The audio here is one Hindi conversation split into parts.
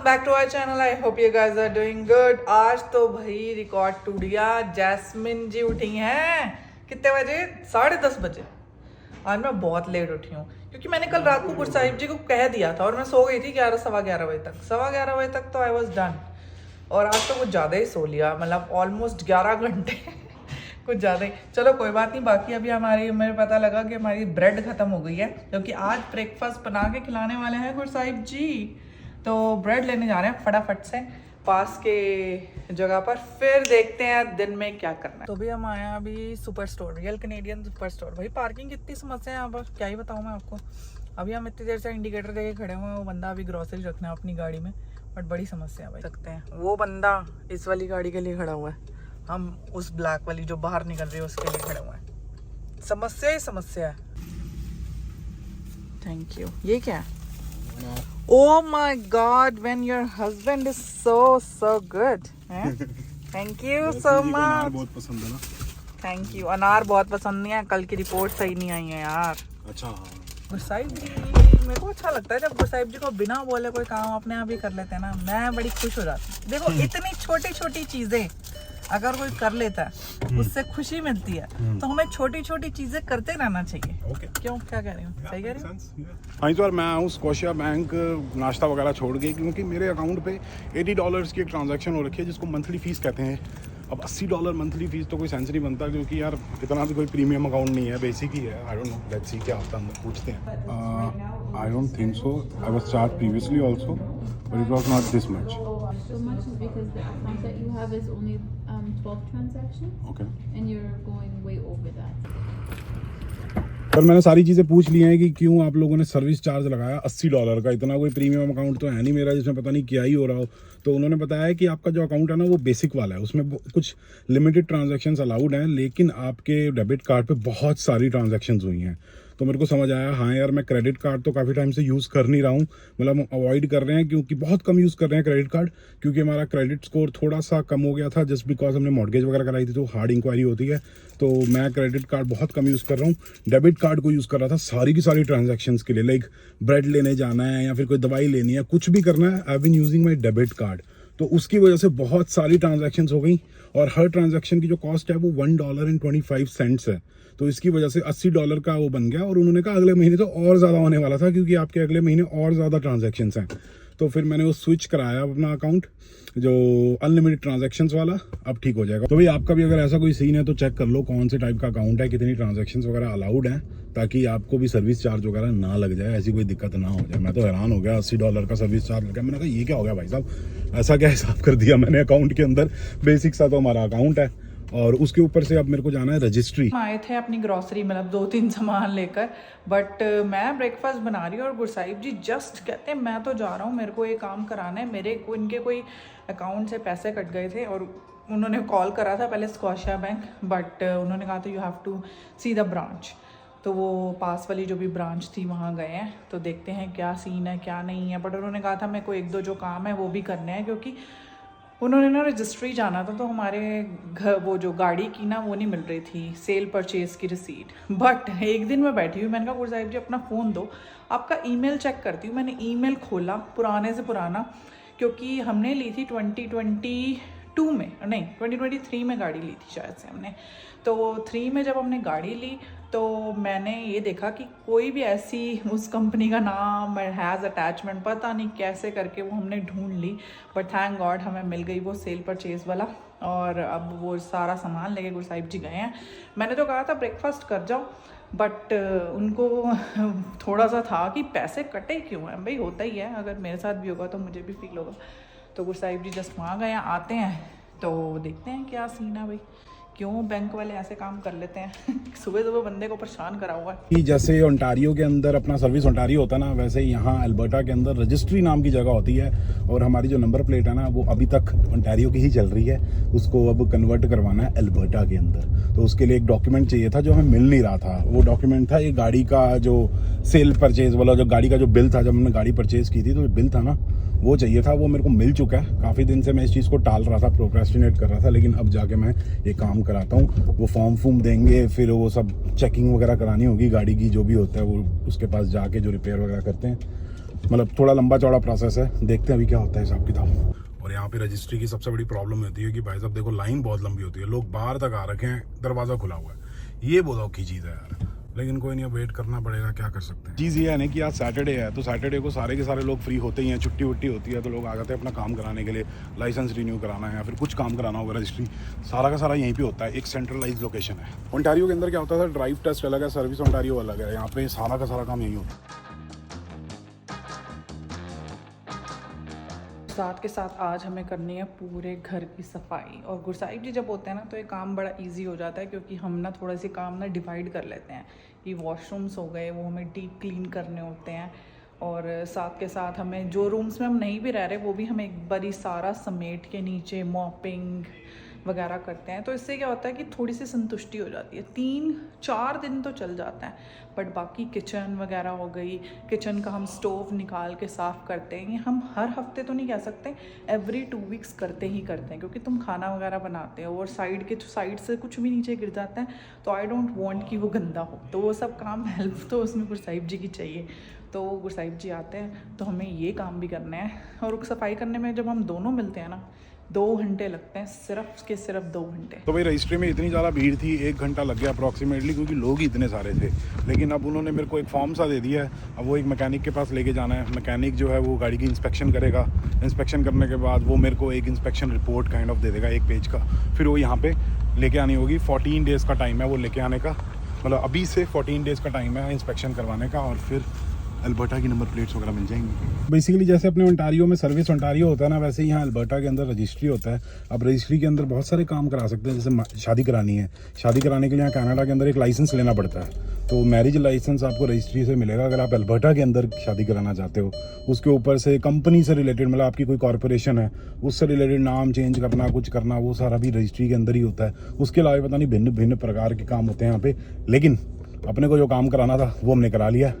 Back to our channel. I hope you guys are doing good. आज तो भाई रिकॉर्ड टूट गया। जैस्मिन जी उठी हैं कितने बजे? 10:30 बजे। आज मैं बहुत लेट उठी हूँ क्योंकि मैंने कल रात को गुरसाहिब जी को कह दिया था और मैं सो गई थी 11 सवा 11 बजे तक। सवा 11 बजे तक तो आई वॉज डन। और आज तो कुछ ज़्यादा ही सो लिया, मतलब ऑलमोस्ट 11 घंटे कुछ ज़्यादा ही। चलो कोई बात नहीं। बाकी अभी मेरे पता लगा कि हमारी ब्रेड ख़त्म हो गई है क्योंकि आज ब्रेकफास्ट बना के खिलाने वाले हैं गुरसाहिब जी। तो ब्रेड लेने जा रहे हैं फटाफट से पास के जगह पर, फिर देखते हैं दिन में क्या करना है। तो भी हम आए हैं अभी super store, real Canadian super store. भाई पार्किंग की इतनी समस्या है यहाँ पर, क्या ही बताऊँ मैं आपको। अभी हम इतनी देर से इंडिकेटर देके खड़े हुए हैं, वो बंदा अभी ग्रोसरी रखना है अपनी गाड़ी में, बट बड़ी समस्या है भाई। सकते हैं वो बंदा इस वाली गाड़ी के लिए खड़ा हुआ है, हम उस ब्लैक वाली जो बाहर निकल रही है उसके लिए खड़े हुए हैं। समस्या ही समस्या है। Thank you. ये क्या है? Oh my God! When your husband is so good, Thank you so much. बहुत पसंद है ना? Thank you. अनार बहुत पसंद नहीं है, कल की रिपोर्ट सही नहीं आई है यार। अच्छा हाँ। गुरसाहिब जी मेरे को अच्छा लगता है जब गुरसाहिब जी को बिना बोले कोई काम अपने आप ही कर लेते हैं ना, मैं बड़ी खुश हो जाती हूँ। देखो इतनी छोटी छोटी चीजें अगर कोई कर लेता है उससे खुशी मिलती है, तो हमें छोटी छोटी चीजें करते रहना चाहिए। ओके। क्यों, क्या कह रही हूँ? सही कह रही हूँ? हाँ इस बार मैं आऊँ स्कॉशिया बैंक नाश्ता वगैरह छोड़ के, क्योंकि मेरे अकाउंट पे $80 की एक ट्रांजैक्शन हो रखी है जिसको मंथली फ़ीस कहते हैं। अब $80 मंथली फ़ीस तो कोई सेंस नहीं बनता, क्योंकि यार इतना भी कोई प्रीमियम अकाउंट नहीं है, बेसिक ही है। I don't know, let's see क्या होता है, अंदर पूछते हैं। I don't think so. I was charge previously also but it was not this much. So much is because the account that you have is only 12 transactions. Okay. And you're going way over that. पर मैंने सारी चीज़ें पूछ ली हैं कि क्यों आप लोगों ने सर्विस चार्ज लगाया $80 का। इतना कोई प्रीमियम अकाउंट तो है नहीं मेरा जिसमें पता नहीं क्या ही हो रहा हो। तो उन्होंने बताया कि आपका जो अकाउंट है ना वो बेसिक वाला है, उसमें कुछ लिमिटेड ट्रांजैक्शंस अलाउड हैं, लेकिन आपके डेबिट कार्ड पे बहुत सारी ट्रांजैक्शंस हुई हैं। तो मेरे को समझ आया हाँ यार, मैं क्रेडिट कार्ड तो काफ़ी टाइम से यूज़ कर नहीं रहा हूँ, मतलब हम अवॉइड कर रहे हैं, क्योंकि बहुत कम यूज़ कर रहे हैं क्रेडिट कार्ड, क्योंकि हमारा क्रेडिट स्कोर थोड़ा सा कम हो गया था जस्ट बिकॉज हमने मॉर्गेज वगैरह कराई थी, तो हार्ड इंक्वायरी होती है। तो मैं क्रेडिट कार्ड बहुत कम यूज़ कर रहा हूँ, डेबिट कार्ड को यूज़ कर रहा था सारी की सारी ट्रांजैक्शंस के लिए। लाइक ब्रेड लेने जाना है या फिर कोई दवाई लेनी है, कुछ भी करना है, I have been using my debit card. तो उसकी वजह से बहुत सारी ट्रांजैक्शंस हो गई, और हर ट्रांजैक्शन की जो कॉस्ट है वो $1.25 है। तो इसकी वजह से $80 का वो बन गया, और उन्होंने कहा अगले महीने तो और ज़्यादा होने वाला था, क्योंकि आपके अगले महीने और ज़्यादा ट्रांजैक्शंस हैं। तो फिर मैंने वो स्विच कराया अपना अकाउंट, जो अनलिमिटेड ट्रांजैक्शंस वाला, अब ठीक हो जाएगा। तो भाई आपका भी अगर ऐसा कोई सीन है तो चेक कर लो कौन से टाइप का अकाउंट है, कितनी ट्रांजैक्शंस वगैरह अलाउड हैं, ताकि आपको भी सर्विस चार्ज वगैरह ना लग जाए, ऐसी कोई दिक्कत ना हो जाए। मैं तो हैरान हो गया, $80 का सर्विस चार्ज लग गया। मैंने कहा ये क्या हो गया भाई साहब, ऐसा क्या हिसाब कर दिया मैंने अकाउंट के अंदर। बेसिक सा तो हमारा अकाउंट है, और उसके ऊपर से अब मेरे को जाना है रजिस्ट्री। आए थे अपनी ग्रॉसरी, मतलब 2-3 सामान लेकर, बट मैं ब्रेकफास्ट बना रही हूँ और गुरसाहिब जी जस्ट कहते हैं मैं तो जा रहा हूँ, मेरे को ये काम कराना है। मेरे को इनके कोई अकाउंट से पैसे कट गए थे और उन्होंने कॉल करा था पहले स्कॉशिया बैंक, बट उन्होंने कहा था you have to see the branch. तो वो पास वाली जो भी ब्रांच थी वहाँ गए हैं, तो देखते हैं क्या सीन है क्या नहीं है। बट उन्होंने कहा था मेरे को 1-2 जो काम है वो भी करने हैं, क्योंकि उन्होंने ना रजिस्ट्री जाना था, तो हमारे घर वो जो गाड़ी की ना वो नहीं मिल रही थी, सेल परचेज़ की रिसीट। बट एक दिन मैं बैठी हुई, मैंने कहा गुरसाहिब जी अपना फ़ोन दो, आपका ईमेल चेक करती हूँ। मैंने ईमेल खोला, पुराने से पुराना, क्योंकि हमने ली थी 2022 में, नहीं 2023 में गाड़ी ली थी शायद से हमने। तो 3 में जब हमने गाड़ी ली तो मैंने ये देखा कि कोई भी ऐसी उस कंपनी का नाम हैज़ अटैचमेंट, पता नहीं कैसे करके वो हमने ढूंढ ली, बट थैंक गॉड हमें मिल गई वो सेल परचेज़ वाला। और अब वो सारा सामान लेके गुरसाहिब जी गए हैं। मैंने तो कहा था ब्रेकफास्ट कर जाओ, बट उनको थोड़ा सा था कि पैसे कटे क्यों हैं। भाई होता ही है, अगर मेरे साथ भी होगा तो मुझे भी फील होगा। तो गुरसाहिब जी जस्ट वहाँ गए हैं, आते हैं तो देखते हैं क्या सीन है भाई, क्यों बैंक वाले ऐसे काम कर लेते हैं। सुबह सुबह बंदे को परेशान करा हुआ है। कि जैसे ओंटारियो के अंदर अपना सर्विस ओंटारियो होता है ना, वैसे ही यहाँ अल्बर्टा के अंदर रजिस्ट्री नाम की जगह होती है, और हमारी जो नंबर प्लेट है ना वो अभी तक ओंटारियो की ही चल रही है, उसको अब कन्वर्ट करवाना है अल्बर्टा के अंदर। तो उसके लिए एक डॉक्यूमेंट चाहिए था जो हमें मिल नहीं रहा था। वो डॉक्यूमेंट था ये गाड़ी का जो सेल परचेज वाला, जो गाड़ी का जो बिल था, जब हमने गाड़ी परचेज की थी तो बिल था ना वो चाहिए था, वो मेरे को मिल चुका है। काफ़ी दिन से मैं इस चीज़ को टाल रहा था, प्रोक्रेस्टिनेट कर रहा था, लेकिन अब जाके मैं ये काम कराता हूँ। वो फॉर्म देंगे, फिर वो सब चेकिंग वगैरह करानी होगी गाड़ी की, जो भी होता है वो उसके पास जाके जो रिपेयर वगैरह करते हैं, मतलब थोड़ा लंबा चौड़ा प्रोसेस है, देखते हैं अभी क्या होता है हिसाब किताब। और यहाँ पे रजिस्ट्री की सबसे बड़ी प्रॉब्लम होती है कि भाई साहब देखो लाइन बहुत लंबी होती है, लोग बाहर तक आ रखे हैं, दरवाज़ा खुला हुआ है। ये बहुत औखी चीज़ है यार, लेकिन कोई नहीं, वेट करना पड़ेगा, क्या कर सकते हैं। चीज़ ये है ना कि आज सैटरडे है, तो सैटरडे को सारे के सारे लोग फ्री होते ही हैं, छुट्टी वुट्टी होती है, तो लोग आ जाते हैं अपना काम कराने के लिए, लाइसेंस रिन्यू कराना है या फिर कुछ काम कराना होगा, रजिस्ट्री सारा का सारा यहीं पे होता है। एक सेंट्रलाइज लोकेशन है। ओंटारियो के अंदर क्या होता था, ड्राइव टेस्ट अलग है, सर्विस ओंटारियो अलग है, यहाँ पे सारा का सारा काम यहीं होता है। साथ के साथ आज हमें करनी है पूरे घर की सफाई। और गुरसाहिब जी जब होते हैं ना तो ये काम बड़ा इजी हो जाता है, क्योंकि हम ना थोड़ा सी काम ना डिवाइड कर लेते हैं कि वॉशरूम्स हो गए वो हमें डीप क्लीन करने होते हैं, और साथ के साथ हमें जो रूम्स में हम नहीं भी रह रहे वो भी हम एक बारी सारा समेट के नीचे मॉपिंग वगैरह करते हैं। तो इससे क्या होता है कि थोड़ी सी संतुष्टि हो जाती है। 3-4 दिन तो चल जाता है, बट बाकी किचन वगैरह हो गई, किचन का हम स्टोव निकाल के साफ़ करते हैं, ये हम हर हफ्ते तो नहीं कह सकते, एवरी 2 वीक्स करते ही करते हैं, क्योंकि तुम खाना वगैरह बनाते हो और साइड से कुछ भी नीचे गिर जाता है तो आई डोंट वांट कि वो गंदा हो, तो वो सब काम हेल्प तो उसमें गुरसाहिब जी की चाहिए। तो गुरसाहिब जी आते हैं तो हमें ये काम भी करना है। और सफाई करने में जब हम दोनों मिलते हैं ना 2 घंटे लगते हैं, सिर्फ 2 घंटे। तो भाई रजिस्ट्री में इतनी ज़्यादा भीड़ थी, 1 घंटा लग गया अप्रॉक्सीमेटली, क्योंकि लोग ही इतने सारे थे। लेकिन अब उन्होंने मेरे को एक फॉर्म सा दे दिया है, अब वो एक मैकेनिक के पास लेके जाना है। मैकेनिक जो है वो गाड़ी की इंस्पेक्शन करेगा, इंस्पेक्शन करने के बाद वो मेरे को एक इंस्पेक्शन रिपोर्ट काइंड ऑफ दे देगा 1 पेज का, फिर वो यहाँ पे लेके आनी होगी। 14 डेज़ का टाइम है वो लेके आने का, मतलब अभी से 14 डेज़ का टाइम है इंस्पेक्शन करवाने का, और फिर अल्बर्टा की नंबर प्लेट्स वगैरह मिल जाएंगी। बेसिकली जैसे अपने ओंटारियो में सर्विस ओंटारियो होता है ना, वैसे ही यहाँ अल्बर्टा के अंदर रजिस्ट्री होता है। अब रजिस्ट्री के अंदर बहुत सारे काम करा सकते हैं, जैसे शादी करानी है, शादी कराने के लिए यहाँ कनाडा के अंदर एक लाइसेंस लेना पड़ता है, तो मैरिज लाइसेंस आपको रजिस्ट्री से मिलेगा अगर आप अल्बर्टा के अंदर शादी कराना चाहते हो। उसके ऊपर से कंपनी से रिलेटेड, मतलब आपकी कोई कॉरपोरेशन है उससे रिलेटेड नाम चेंज करना, कुछ करना, वो सारा भी रजिस्ट्री के अंदर ही होता है। उसके अलावा पता नहीं भिन्न भिन्न प्रकार के काम होते हैं यहाँ पे, लेकिन अपने को जो काम कराना था वो हमने करा लिया।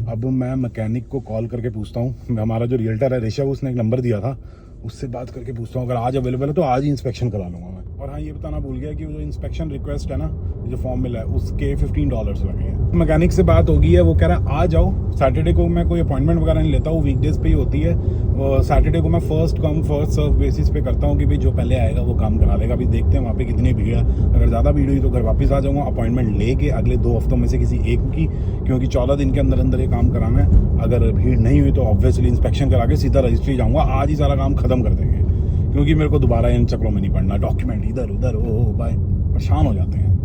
अब मैं मैकेनिक को कॉल करके पूछता हूँ, हमारा जो रियल्टर है ऋषभ, उसने एक नंबर दिया था, उससे बात करके पूछता हूँ अगर आज अवेलेबल है तो आज ही इंस्पेक्शन करा लूँगा मैं। और हाँ, ये बताना भूल गया कि वो जो इंस्पेक्शन रिक्वेस्ट है ना, जो फॉर्म मिला है उसके $15 लगे हैं। मैकेनिक से बात हो गई है, वो कह रहा है आ जाओ। सैटरडे को मैं कोई अपॉइंटमेंट वगैरह नहीं लेता हूँ, वीकडेज पे ही होती है। और सैटरडे को मैं first come first serve basis पे करता हूँ कि भाई जो पहले आएगा वो काम करा लेगा। अभी देखते हैं वहाँ पे कितनी भीड़ है, अगर ज़्यादा भीड़ हुई तो घर वापस आ जाऊँगा अपॉइंटमेंट लेके अगले 2 हफ्तों में से किसी एक की, क्योंकि 14 दिन के अंदर अंदर ये काम कराना है। अगर भीड़ नहीं हुई तो ऑब्वियसली इंस्पेक्शन करा के सीधा रजिस्ट्री जाऊँगा, आज ही सारा काम खत्म कर देंगे, क्योंकि मेरे को दोबारा इन चक्रों में नहीं पड़ना, डॉक्यूमेंट इधर उधर ओ बाय, परेशान हो जाते हैं।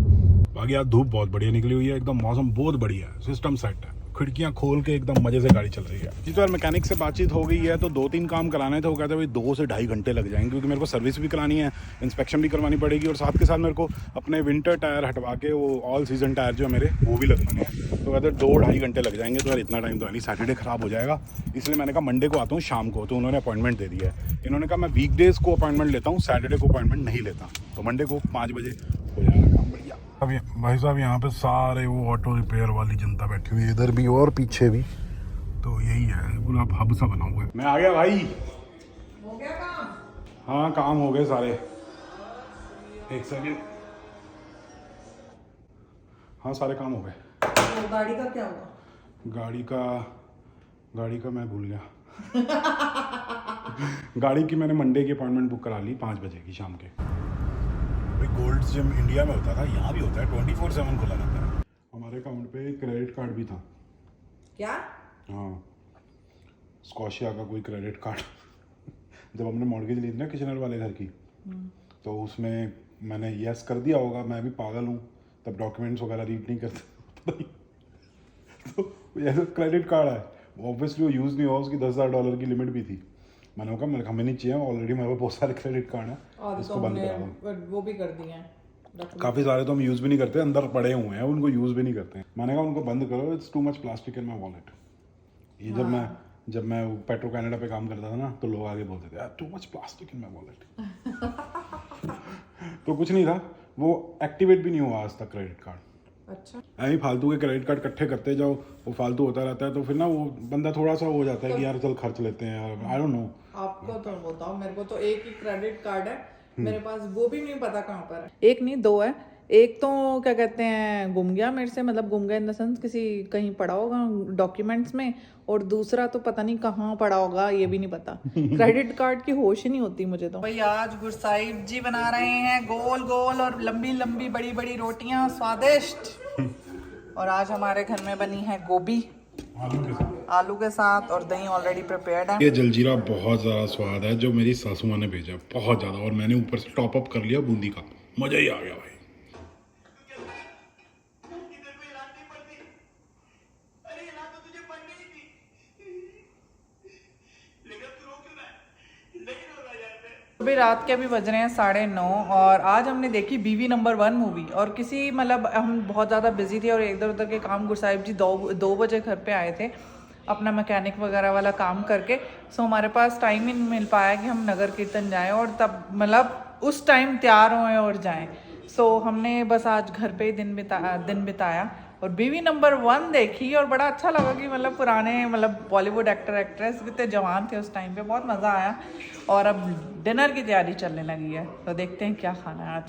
बाकी आज धूप बहुत बढ़िया निकली हुई है, एकदम मौसम बहुत बढ़िया है, सिस्टम सेट है, खिड़कियां खोल के एकदम मजे से गाड़ी चल रही है। जी तो यार मैकेनिक से बातचीत हो गई है, तो 2-3 काम कराने थे। वो कहते हैं भाई 2 से 2.5 घंटे लग जाएंगे, क्योंकि मेरे को सर्विस भी करानी है, इंस्पेक्शन भी करवानी पड़ेगी, और साथ के साथ मेरे को अपने विंटर टायर हटवा के वो ऑल सीजन टायर जो है मेरे वो भी लगवाने हैं। तो कहते हैं 2-2.5 घंटे लग जाएंगे। तो यार इतना टाइम तो नहीं, सैटरडे खराब हो जाएगा, इसलिए मैंने कहा मंडे को आता हूँ शाम को। तो उन्होंने अपॉइंटमेंट दे दिया है। इन्होंने कहा मैं वीकडेज को अपॉइंटमेंट लेता हूँ, सैटरडे को अपॉइंटमेंट नहीं लेता, तो मंडे को 5 बजे हो जाएगा काम बढ़िया। अभी भाई साहब यहाँ पे सारे वो ऑटो रिपेयर वाली जनता बैठी हुई है, इधर भी और पीछे भी, तो यही है पूरा हब सा बना हुआ है। मैं आ गया भाई, हो गया काम? हाँ काम हो गए सारे, एक सेकंड, हाँ सारे काम हो गए। तो गाड़ी का क्या हुआ? गाड़ी का मैं भूल गया गाड़ी की मैंने मंडे की अपॉइंटमेंट बुक करा ली 5 बजे की शाम के। गोल्ड जिम इंडिया में होता था, यहाँ भी होता है, 24/7 खुला रहता है। हमारे अकाउंट पे क्रेडिट कार्ड भी था। क्या? हाँ, स्कॉशिया का कोई क्रेडिट कार्ड जब हमने मॉर्गेज ली थी ना किचनर वाले घर की, तो उसमें मैंने यस कर दिया होगा, मैं भी पागल हूँ, तब डॉक्यूमेंट्स वगैरह रीड नहीं करते तो ऐसा क्रेडिट कार्ड है, ऑब्वियसली वो यूज़ नहीं हुआ, उसकी $10,000 की लिमिट भी थी। मैंने कहा मेरे हमें नहीं चाहिए, ऑलरेडी मेरे पास बहुत सारे क्रेडिट कार्ड हैं, इसको बंद करा दो। वो भी कर दिए हैं काफ़ी सारे तो हम यूज़ भी नहीं करते, अंदर पड़े हुए हैं, उनको यूज़ भी नहीं करते हैं। मैंने कहा उनको बंद करो, it's too much plastic in my wallet. ये जब मैं पेट्रो कनाडा पे काम करता था ना, तो लोग आगे बोलते थे too much plastic in my wallet तो कुछ नहीं था, वो एक्टिवेट भी नहीं हुआ आज तक क्रेडिट कार्ड। अच्छा, ऐसे फालतू के क्रेडिट कार्ड इकट्ठे करते जाओ, वो फालतू होता रहता है, तो फिर ना वो बंदा थोड़ा सा हो जाता है कि यार चल खर्च लेते हैं। आई डोंट नो, आपको तो बताओ, मेरे को तो एक ही क्रेडिट कार्ड है मेरे पास, वो भी नहीं पता कहाँ पर है। एक नहीं 2 है, एक तो क्या कहते हैं गुम गया मेरे से, मतलब गुम गया इन द सेंस किसी कहीं पड़ा होगा डॉक्यूमेंट्स में, और दूसरा तो पता नहीं कहाँ पड़ा होगा, ये भी नहीं पता। क्रेडिट कार्ड की होश ही नहीं होती मुझे तो। भाई आज गुरसाहिब जी बना रहे हैं गोल गोल और लंबी लंबी बड़ी बड़ी रोटियां स्वादिष्ट। और आज हमारे घर में बनी है गोभी आलू के साथ, और दही ऑलरेडी प्रिपेयर्ड है। ये जलजीरा बहुत ज़्यादा स्वाद है जो मेरी सासू माँ ने भेजा, बहुत ज़्यादा, और मैंने ऊपर से टॉप अप कर लिया बूंदी का, मज़ा ही आ गया भाई। अभी रात के अभी बज रहे हैं 9:30, और आज हमने देखी बीवी नंबर 1 मूवी। और किसी मतलब हम बहुत ज़्यादा बिजी थे और इधर उधर के काम, गुरसाहिब जी 2 बजे घर पे आए थे अपना मैकेनिक वगैरह वाला काम करके। सो हमारे पास टाइम ही नहीं मिल पाया कि हम नगर कीर्तन जाएं और तब मतलब उस टाइम तैयार होएं और जाएं। सो हमने बस आज घर पे ही दिन बिताया और बीवी नंबर 1 देखी, और बड़ा अच्छा लगा कि मतलब पुराने मतलब बॉलीवुड एक्टर एक्ट्रेस कितने जवान थे उस टाइम पे, बहुत मज़ा आया। और अब डिनर की तैयारी चलने लगी है, तो देखते हैं क्या खाना है आज।